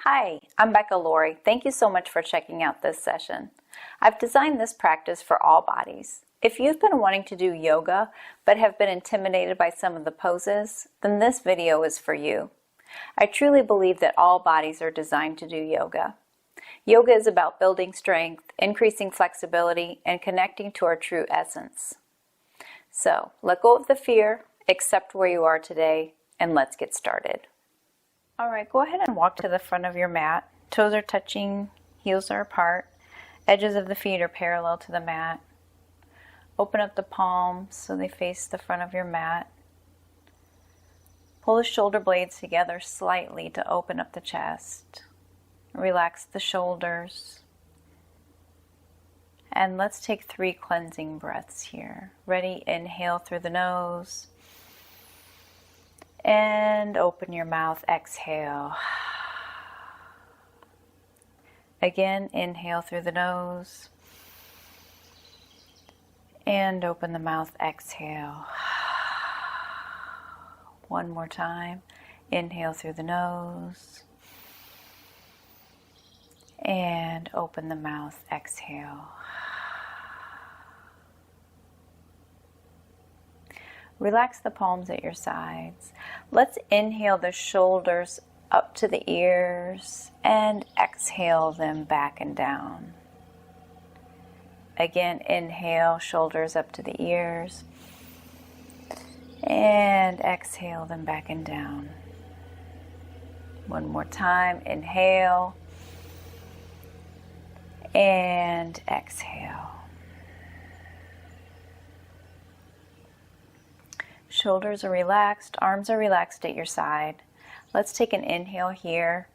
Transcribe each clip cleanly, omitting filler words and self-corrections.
Hi, I'm Becca Laurie. Thank you so much for checking out this session. I've designed this practice for all bodies. If you've been wanting to do yoga but have been intimidated by some of the poses, then this video is for you. I truly believe that all bodies are designed to do yoga. Yoga is about building strength, increasing flexibility, and connecting to our true essence. So, let go of the fear, accept where you are today, and let's get started. Alright, go ahead and walk to the front of your mat. Toes are touching, heels are apart. Edges of the feet are parallel to the mat. Open up the palms so they face the front of your mat. Pull the shoulder blades together slightly to open up the chest. Relax the shoulders. And let's take 3 cleansing breaths here. Ready? Inhale through the nose. And open your mouth, exhale. Again, inhale through the nose. And open the mouth, exhale. One more time. Inhale through the nose. And open the mouth, exhale. Relax the palms at your sides. Let's inhale the shoulders up to the ears and exhale them back and down. Again, inhale, shoulders up to the ears and exhale them back and down. One more time, inhale and exhale. Shoulders are relaxed, arms are relaxed at your side. Let's take an inhale here.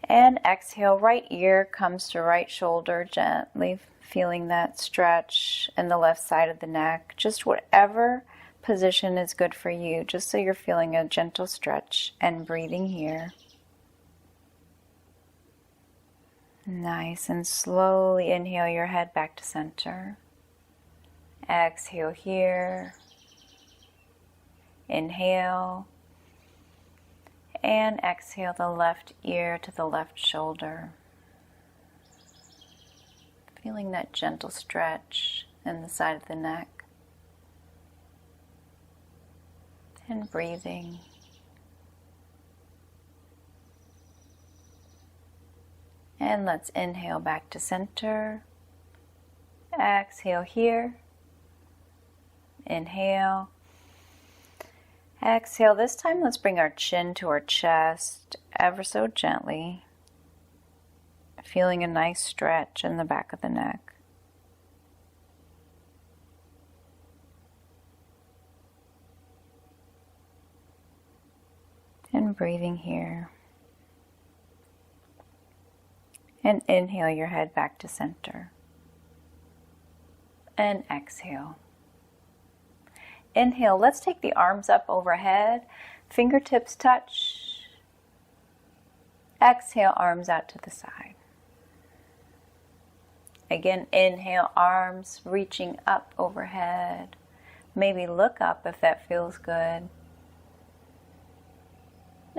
And exhale, right ear comes to right shoulder, gently feeling that stretch in the left side of the neck. Just whatever position is good for you, just so you're feeling a gentle stretch and breathing here. Nice, and slowly inhale your head back to center. Exhale here. Inhale and exhale the left ear to the left shoulder. Feeling that gentle stretch in the side of the neck. And breathing. And let's inhale back to center. Exhale here. Inhale. Exhale. This time let's bring our chin to our chest ever so gently. Feeling a nice stretch in the back of the neck. And breathing here. And inhale your head back to center. And exhale. Inhale, let's take the arms up overhead, fingertips touch. Exhale, arms out to the side. Again, inhale, arms reaching up overhead. Maybe look up if that feels good.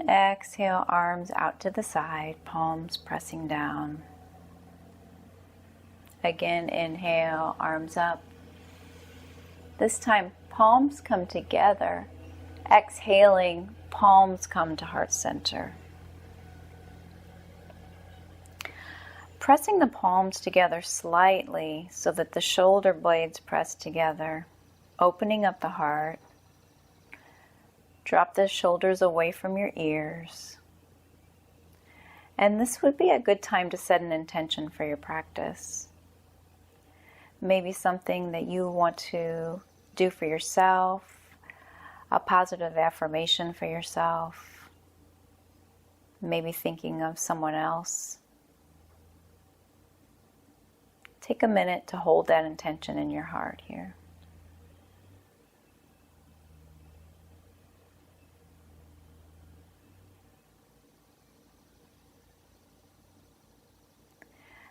Exhale, arms out to the side, palms pressing down. Again, inhale, arms up. This time, palms come together. Exhaling, palms come to heart center. Pressing the palms together slightly so that the shoulder blades press together, opening up the heart. Drop the shoulders away from your ears. And this would be a good time to set an intention for your practice. Maybe something that you want to do for yourself, a positive affirmation for yourself, maybe thinking of someone else. Take a minute to hold that intention in your heart here.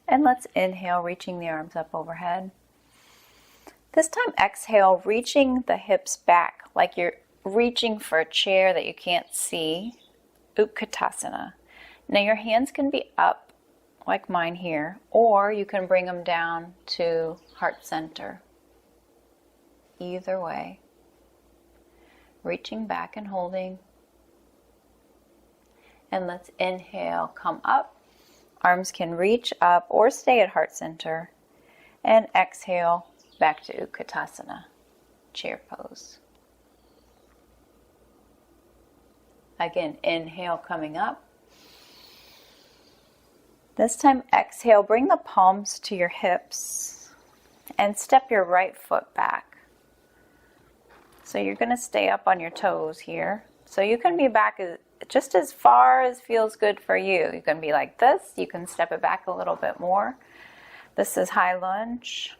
And let's inhale, reaching the arms up overhead. This time exhale, reaching the hips back like you're reaching for a chair that you can't see. Utkatasana. Now your hands can be up like mine here, or you can bring them down to heart center. Either way. Reaching back and holding. And let's inhale, come up. Arms can reach up or stay at heart center. And exhale, back to Utkatasana, chair pose. Again, inhale, coming up. This time, exhale, bring the palms to your hips and step your right foot back. So you're going to stay up on your toes here. So you can be back just as far as feels good for you. You can be like this. You can step it back a little bit more. This is high lunge.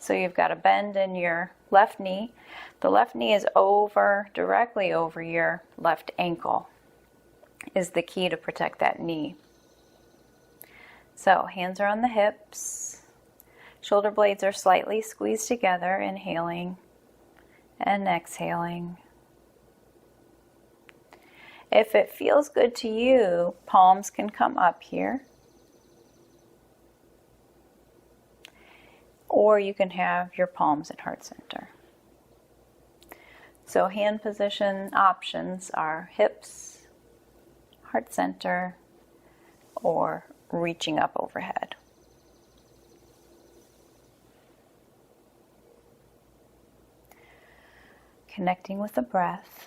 So you've got a bend in your left knee. The left knee is directly over your left ankle, is the key to protect that knee. So hands are on the hips. Shoulder blades are slightly squeezed together, inhaling and exhaling. If it feels good to you, palms can come up here. Or you can have your palms at heart center. So hand position options are hips, heart center, or reaching up overhead. Connecting with the breath.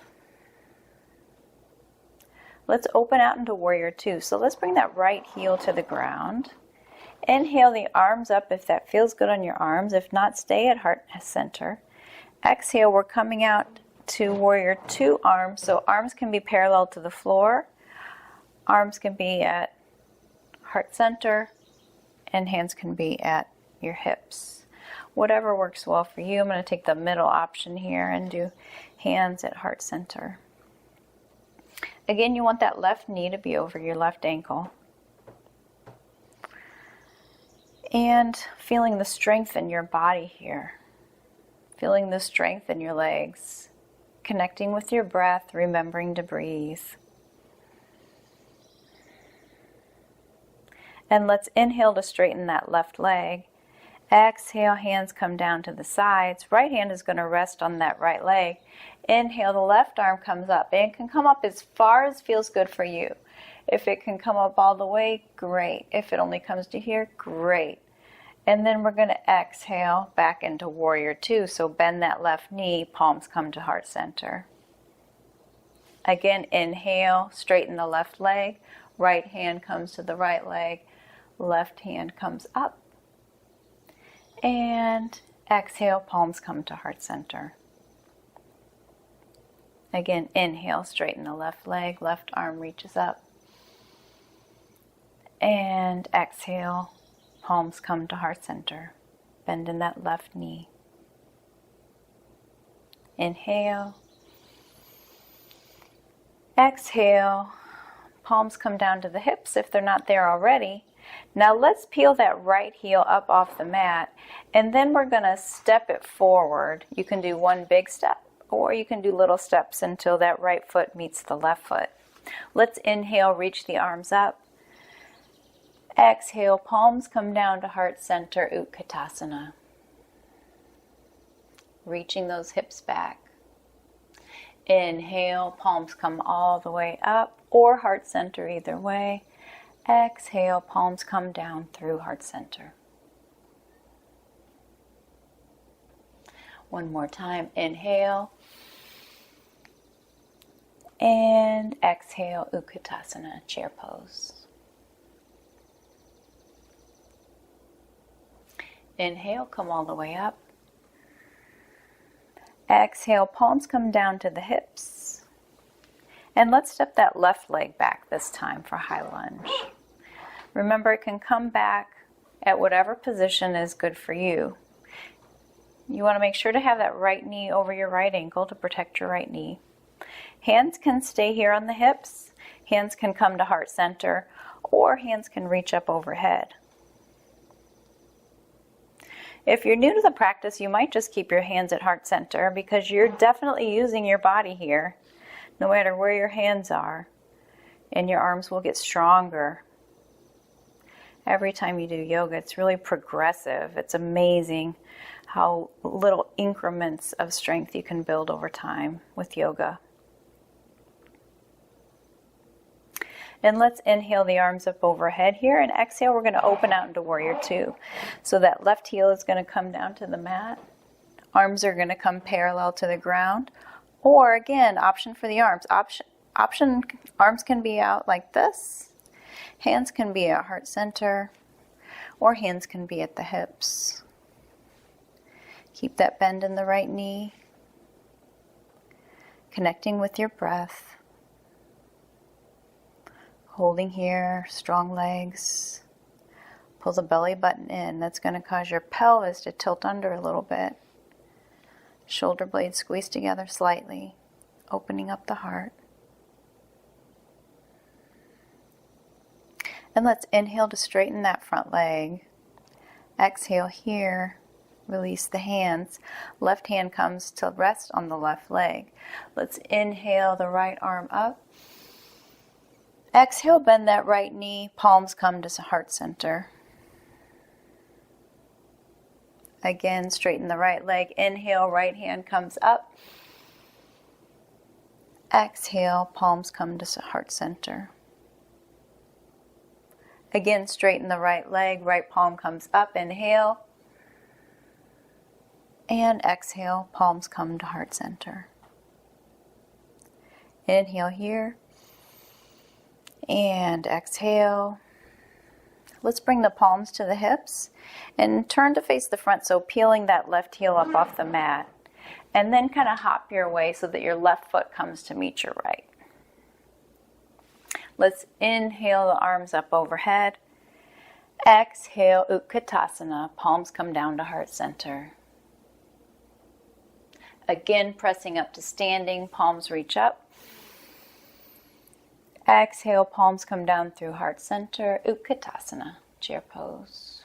Let's open out into Warrior Two. So let's bring that right heel to the ground. Inhale the arms up if that feels good on your arms. If not, stay at heart center. Exhale, we're coming out to Warrior Two arms. So arms can be parallel to the floor. Arms can be at heart center. And hands can be at your hips. Whatever works well for you. I'm going to take the middle option here and do hands at heart center. Again, you want that left knee to be over your left ankle. And feeling the strength in your body here. Feeling the strength in your legs. Connecting with your breath, remembering to breathe. And let's inhale to straighten that left leg. Exhale, hands come down to the sides. Right hand is going to rest on that right leg. Inhale, the left arm comes up. And it can come up as far as feels good for you. If it can come up all the way, great. If it only comes to here, great. And then we're going to exhale back into Warrior Two. So bend that left knee, palms come to heart center. Again, inhale, straighten the left leg. Right hand comes to the right leg. Left hand comes up. And exhale, palms come to heart center. Again, inhale, straighten the left leg, left arm reaches up. And exhale, palms come to heart center. Bend in that left knee. Inhale. Exhale, palms come down to the hips if they're not there already. Now let's peel that right heel up off the mat, and then we're going to step it forward. You can do one big step, or you can do little steps until that right foot meets the left foot. Let's inhale, reach the arms up. Exhale, palms come down to heart center, Utkatasana. Reaching those hips back. Inhale, palms come all the way up, or heart center, either way. Exhale, palms come down through heart center. One more time. Inhale. And exhale, Utkatasana, chair pose. Inhale, come all the way up. Exhale, palms come down to the hips. And let's step that left leg back this time for high lunge. Remember, it can come back at whatever position is good for you. You want to make sure to have that right knee over your right ankle to protect your right knee. Hands can stay here on the hips. Hands can come to heart center, or hands can reach up overhead. If you're new to the practice, you might just keep your hands at heart center because you're definitely using your body here, no matter where your hands are. And your arms will get stronger. Every time you do yoga, it's really progressive. It's amazing how little increments of strength you can build over time with yoga. And let's inhale the arms up overhead here, and exhale, we're going to open out into Warrior Two. So that left heel is going to come down to the mat. Arms are going to come parallel to the ground. Or again, option for the arms. Arms can be out like this. Hands can be at heart center, or hands can be at the hips. Keep that bend in the right knee, connecting with your breath. Holding here, strong legs. Pull the belly button in. That's going to cause your pelvis to tilt under a little bit. Shoulder blades squeeze together slightly, opening up the heart. And let's inhale to straighten that front leg. Exhale here, release the hands. Left hand comes to rest on the left leg. Let's inhale the right arm up. Exhale, bend that right knee, palms come to heart center. Again, straighten the right leg. Inhale, right hand comes up. Exhale, palms come to heart center. Again, straighten the right leg, right palm comes up. Inhale. And exhale, palms come to heart center. Inhale here. And exhale. Let's bring the palms to the hips and turn to face the front, so peeling that left heel up off the mat. And then kind of hop your way so that your left foot comes to meet your right. Let's inhale the arms up overhead. Exhale, Utkatasana. Palms come down to heart center. Again, pressing up to standing. Palms reach up. Exhale, palms come down through heart center. Utkatasana, chair pose.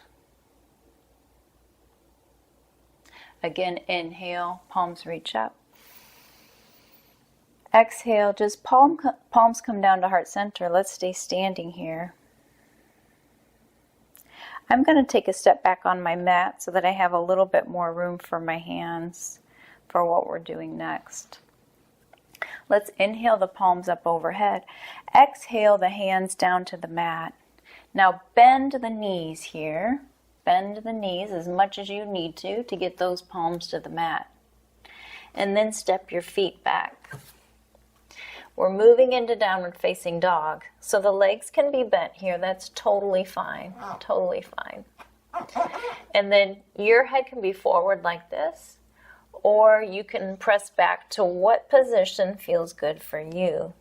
Again, inhale, palms reach up. Exhale, just palms come down to heart center. Let's stay standing here. I'm going to take a step back on my mat so that I have a little bit more room for my hands for what we're doing next. Let's inhale the palms up overhead. Exhale the hands down to the mat. Now bend the knees here. Bend the knees as much as you need to get those palms to the mat. And then step your feet back. We're moving into downward facing dog. So the legs can be bent here. That's totally fine. Totally fine. And then your head can be forward like this, or you can press back to what position feels good for you.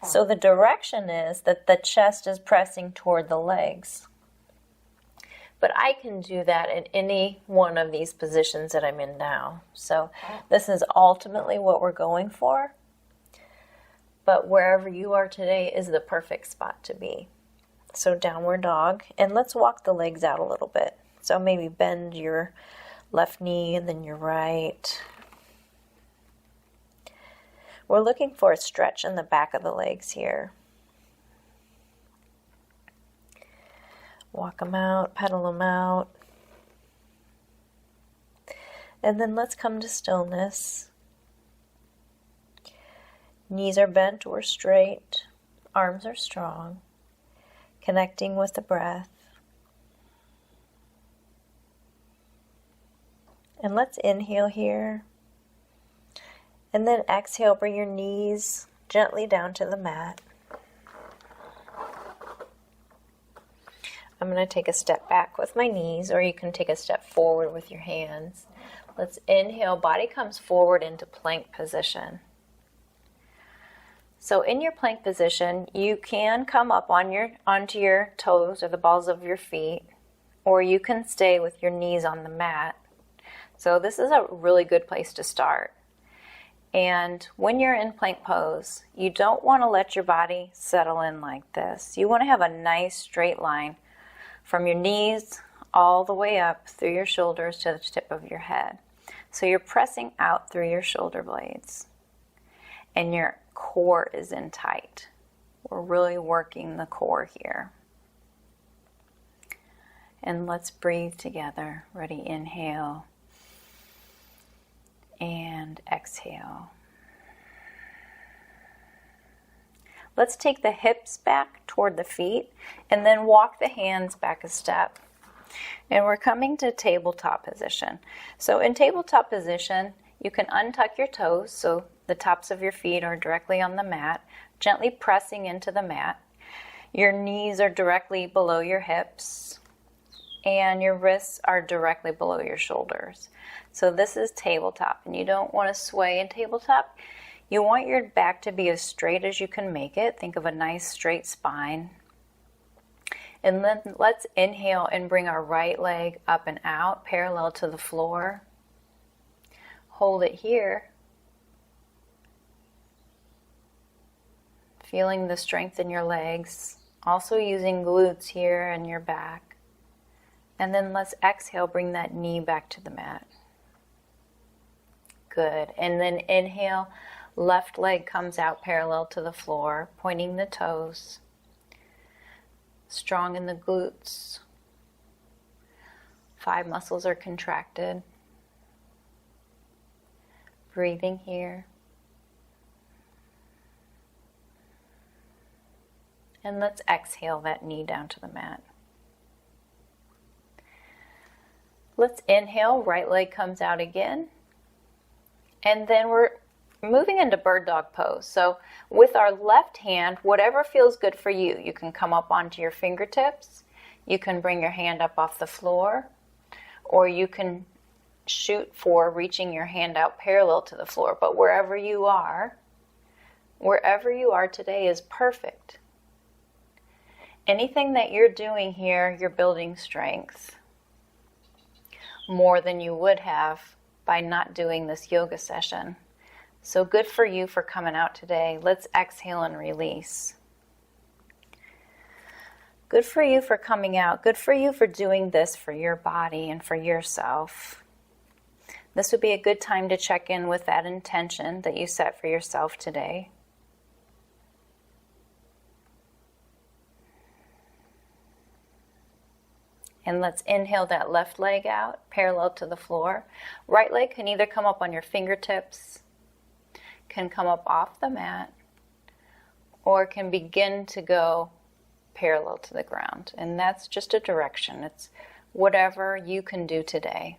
So the direction is that the chest is pressing toward the legs. But I can do that in any one of these positions that I'm in now. So this is ultimately what we're going for. But wherever you are today is the perfect spot to be. So downward dog. And let's walk the legs out a little bit. So maybe bend your left knee and then your right. We're looking for a stretch in the back of the legs here. Walk them out, pedal them out. And then let's come to stillness. Knees are bent or straight. Arms are strong. Connecting with the breath. And let's inhale here. And then exhale, bring your knees gently down to the mat. I'm going to take a step back with my knees, or you can take a step forward with your hands. Let's inhale, body comes forward into plank position. So in your plank position, you can come up onto your toes or the balls of your feet, or you can stay with your knees on the mat. So this is a really good place to start. And when you're in plank pose, you don't want to let your body settle in like this. You want to have a nice straight line from your knees all the way up through your shoulders to the tip of your head. So you're pressing out through your shoulder blades. And your core is in tight. We're really working the core here. And let's breathe together. Ready? Inhale and exhale. Let's take the hips back toward the feet and then walk the hands back a step. And we're coming to tabletop position. So in tabletop position, you can untuck your toes so the tops of your feet are directly on the mat, gently pressing into the mat. Your knees are directly below your hips and your wrists are directly below your shoulders. So this is tabletop, and you don't want to sway in tabletop. You want your back to be as straight as you can make it. Think of a nice straight spine. And then let's inhale and bring our right leg up and out, parallel to the floor. Hold it here. Feeling the strength in your legs. Also using glutes here and your back. And then let's exhale, bring that knee back to the mat. Good. And then inhale, left leg comes out parallel to the floor, pointing the toes. Strong in the glutes. 5 muscles are contracted. Breathing here. And let's exhale that knee down to the mat. Let's inhale, right leg comes out again. And then we're moving into bird dog pose. So with our left hand, whatever feels good for you, you can come up onto your fingertips, you can bring your hand up off the floor, or you can shoot for reaching your hand out parallel to the floor. But wherever you are today is perfect. Anything that you're doing here, you're building strength more than you would have by not doing this yoga session. So good for you for coming out today. Let's exhale and release. Good for you for coming out. Good for you for doing this for your body and for yourself. This would be a good time to check in with that intention that you set for yourself today. And let's inhale that left leg out, parallel to the floor. Right leg can either come up on your fingertips, can come up off the mat, or can begin to go parallel to the ground. And that's just a direction. It's whatever you can do today.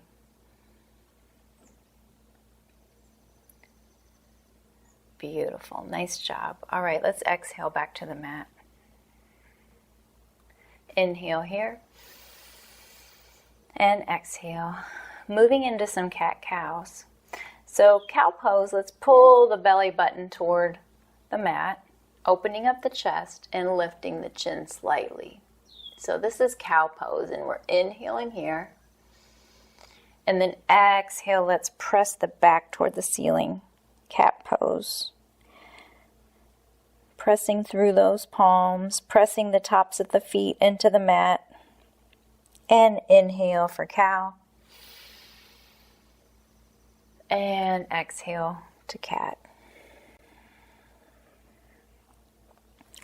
Beautiful. Nice job. All right, let's exhale back to the mat. Inhale here. And exhale. Moving into some cat-cows. So cow pose, let's pull the belly button toward the mat, opening up the chest and lifting the chin slightly. So this is cow pose, and we're inhaling here. And then exhale, let's press the back toward the ceiling. Cat pose. Pressing through those palms, pressing the tops of the feet into the mat. And inhale for cow. And exhale to cat.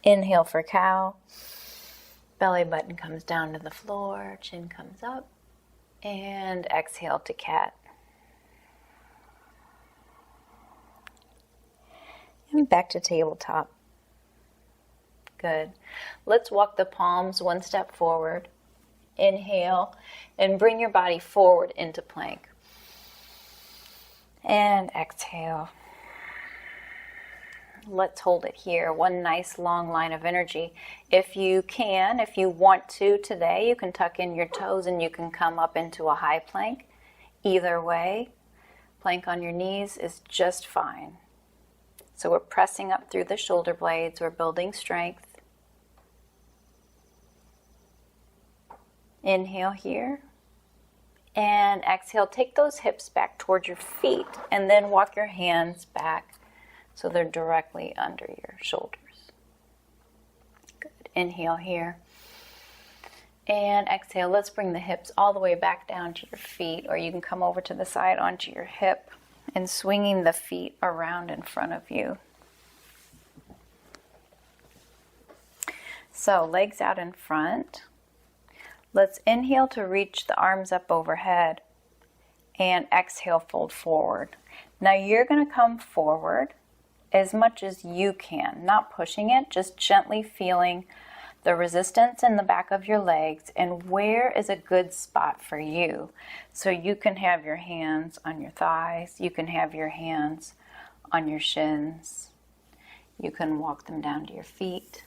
Inhale for cow. Belly button comes down to the floor, chin comes up. And exhale to cat. And back to tabletop. Good. Let's walk the palms one step forward. Inhale and bring your body forward into plank. And exhale. Let's hold it here. One nice long line of energy. If you want to today, you can tuck in your toes and you can come up into a high plank. Either way, plank on your knees is just fine. So we're pressing up through the shoulder blades. We're building strength. Inhale here. And exhale, take those hips back towards your feet and then walk your hands back so they're directly under your shoulders. Good. Inhale here. And exhale, let's bring the hips all the way back down to your feet, or you can come over to the side onto your hip and swinging the feet around in front of you. So legs out in front. Let's inhale to reach the arms up overhead and exhale, fold forward. Now you're going to come forward as much as you can, not pushing it, just gently feeling the resistance in the back of your legs and where is a good spot for you. So you can have your hands on your thighs, you can have your hands on your shins, you can walk them down to your feet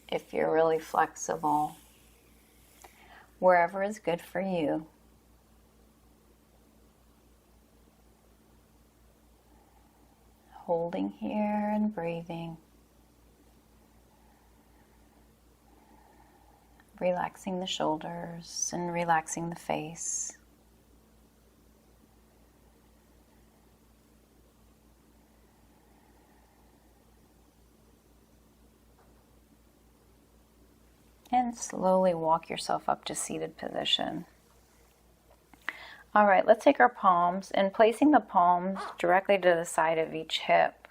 if you're really flexible. Wherever is good for you. Holding here and breathing. Relaxing the shoulders and relaxing the face. And slowly walk yourself up to seated position. All right, let's take our palms and placing the palms directly to the side of each hip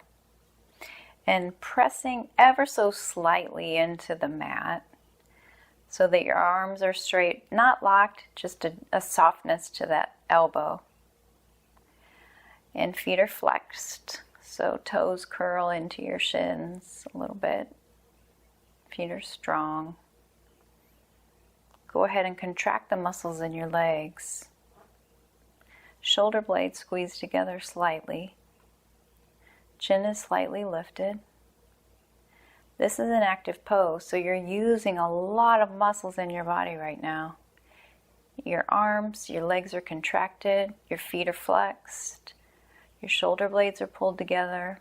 and pressing ever so slightly into the mat so that your arms are straight, not locked, just a softness to that elbow. And feet are flexed, so toes curl into your shins a little bit. Feet are strong. Go ahead and contract the muscles in your legs. Shoulder blades squeeze together slightly. Chin is slightly lifted. This is an active pose, so you're using a lot of muscles in your body right now. Your arms, your legs are contracted, your feet are flexed, your shoulder blades are pulled together.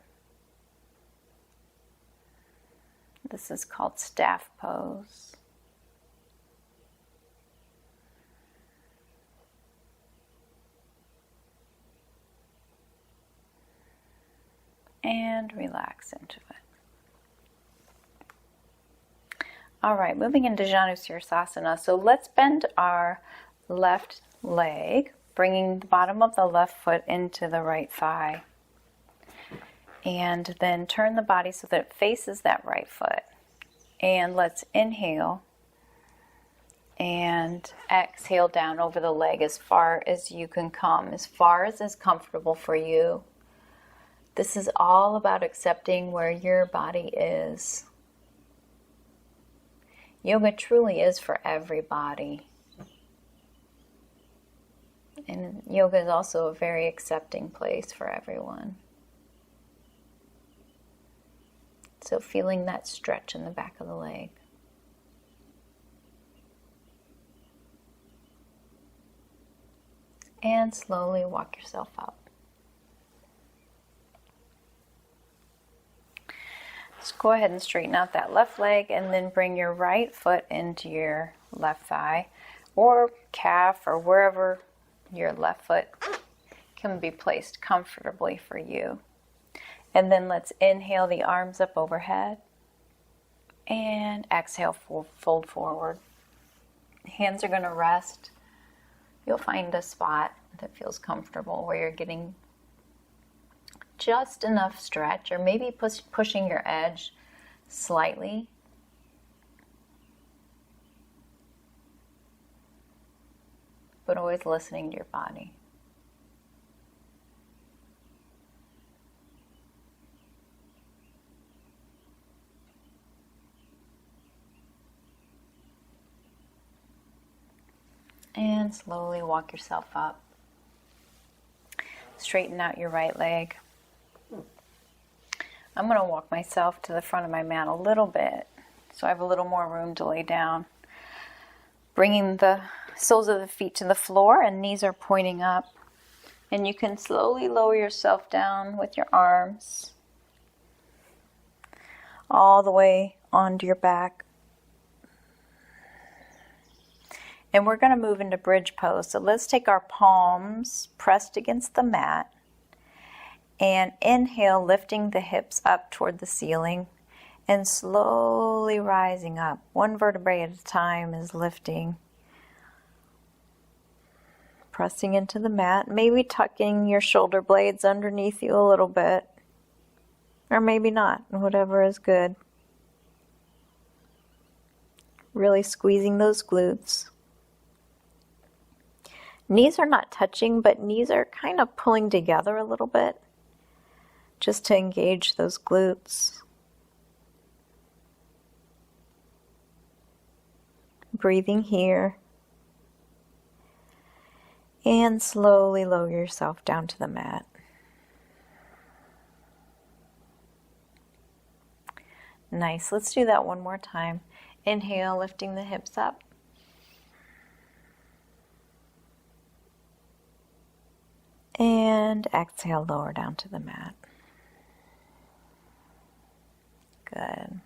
This is called staff pose. And relax into it. All right, moving into Janu Sirsasana. So let's bend our left leg, bringing the bottom of the left foot into the right thigh. And then turn the body so that it faces that right foot. And let's inhale and exhale down over the leg as far as you can come, as far as is comfortable for you. This is all about accepting where your body is. Yoga truly is for everybody. And yoga is also a very accepting place for everyone. So feeling that stretch in the back of the leg. And slowly walk yourself up. Just go ahead and straighten out that left leg and then bring your right foot into your left thigh or calf or wherever your left foot can be placed comfortably for you. And then let's inhale the arms up overhead and exhale, fold forward. Hands are going to rest. You'll find a spot that feels comfortable where you're getting just enough stretch, or maybe pushing your edge slightly. But always listening to your body. And slowly walk yourself up. Straighten out your right leg. I'm going to walk myself to the front of my mat a little bit so I have a little more room to lay down. Bringing the soles of the feet to the floor and knees are pointing up. And you can slowly lower yourself down with your arms all the way onto your back. And we're going to move into bridge pose. So let's take our palms pressed against the mat. And inhale, lifting the hips up toward the ceiling and slowly rising up. One vertebrae at a time is lifting. Pressing into the mat, maybe tucking your shoulder blades underneath you a little bit. Or maybe not, whatever is good. Really squeezing those glutes. Knees are not touching, but knees are kind of pulling together a little bit just to engage those glutes. Breathing here. And slowly lower yourself down to the mat. Nice. Let's do that one more time. Inhale, lifting the hips up. And exhale, lower down to the mat. Good.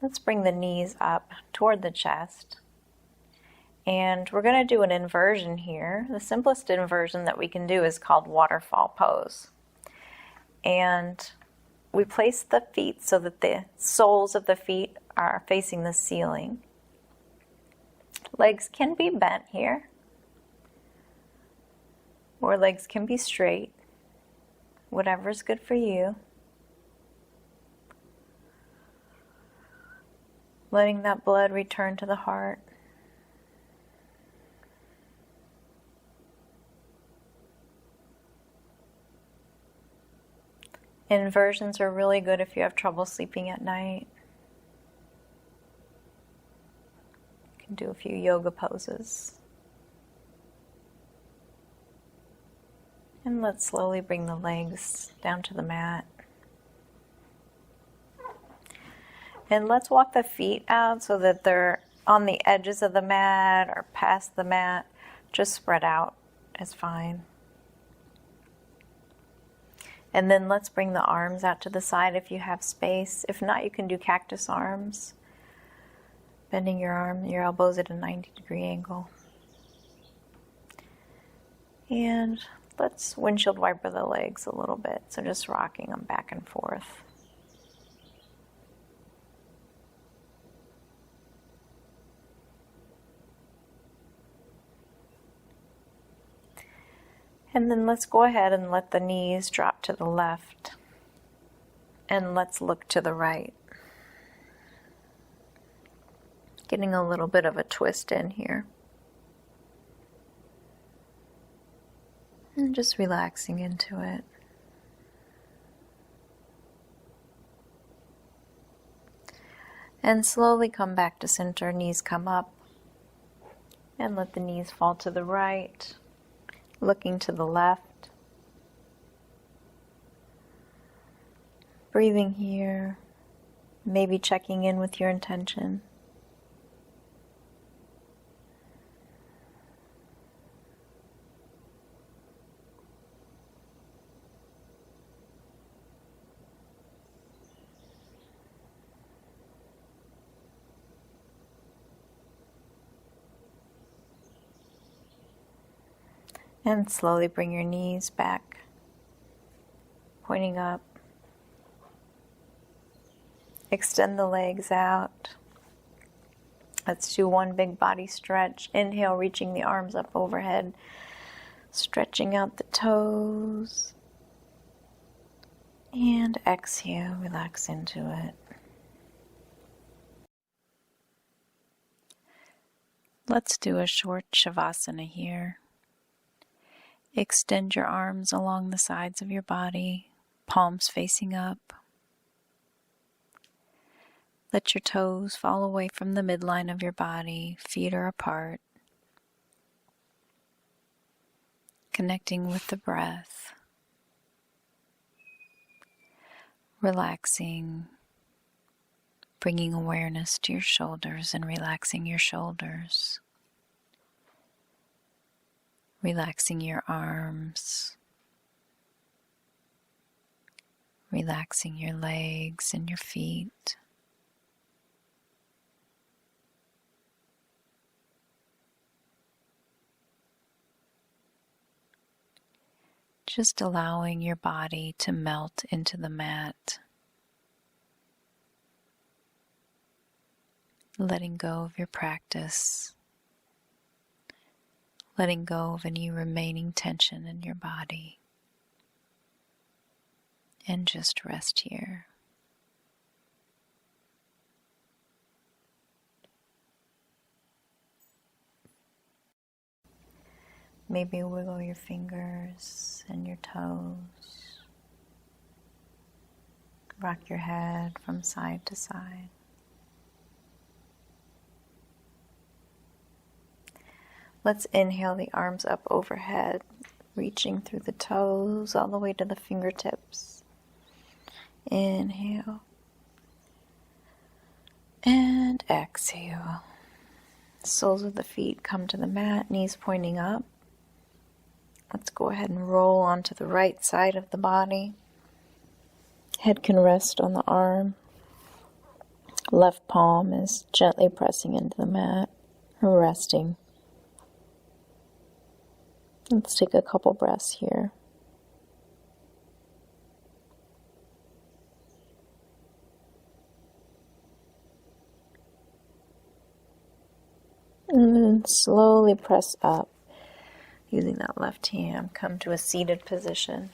Let's bring the knees up toward the chest. And we're going to do an inversion here. The simplest inversion that we can do is called waterfall pose. And we place the feet so that the soles of the feet are facing the ceiling. Legs can be bent here, or legs can be straight, whatever's good for you. Letting that blood return to the heart. Inversions are really good if you have trouble sleeping at night. You can do a few yoga poses. And let's slowly bring the legs down to the mat. And let's walk the feet out so that they're on the edges of the mat or past the mat. Just spread out is fine. And then let's bring the arms out to the side if you have space. If not, you can do cactus arms. Bending your elbows at a 90-degree angle. And let's windshield wiper the legs a little bit. So just rocking them back and forth. And then let's go ahead and let the knees drop to the left. And let's look to the right. Getting a little bit of a twist in here. And just relaxing into it. And slowly come back to center, knees come up. And let the knees fall to the right. Looking to the left. Breathing here. Maybe checking in with your intention. And slowly bring your knees back, pointing up. Extend the legs out. Let's do one big body stretch. Inhale, reaching the arms up overhead, stretching out the toes. And exhale, relax into it. Let's do a short Shavasana here. Extend your arms along the sides of your body, palms facing up. Let your toes fall away from the midline of your body, feet are apart. Connecting with the breath. Relaxing, bringing awareness to your shoulders and relaxing your shoulders. Relaxing your arms, relaxing your legs and your feet. Just allowing your body to melt into the mat. Letting go of your practice. Letting go of any remaining tension in your body. And just rest here. Maybe wiggle your fingers and your toes. Rock your head from side to side. Let's inhale the arms up overhead, reaching through the toes all the way to the fingertips. Inhale. And exhale. Soles of the feet come to the mat, knees pointing up. Let's go ahead and roll onto the right side of the body. Head can rest on the arm. Left palm is gently pressing into the mat, resting. Let's take a couple breaths here. And then slowly press up. Using that left hand, come to a seated position.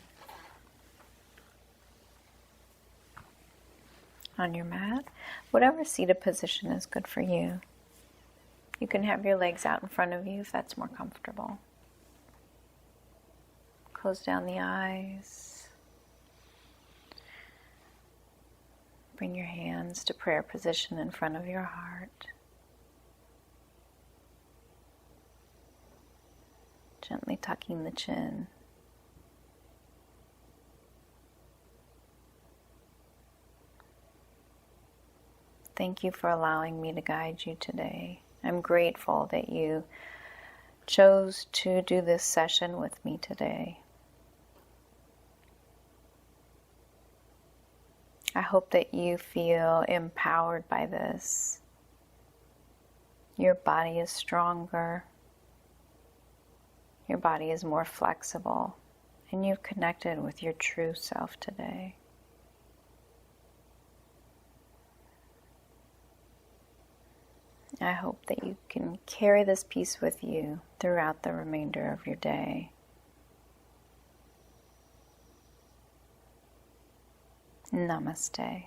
On your mat, whatever seated position is good for you. You can have your legs out in front of you if that's more comfortable. Close down the eyes. Bring your hands to prayer position in front of your heart. Gently tucking the chin. Thank you for allowing me to guide you today. I'm grateful that you chose to do this session with me today. I hope that you feel empowered by this. Your body is stronger. Your body is more flexible. And you've connected with your true self today. I hope that you can carry this peace with you throughout the remainder of your day. Namaste.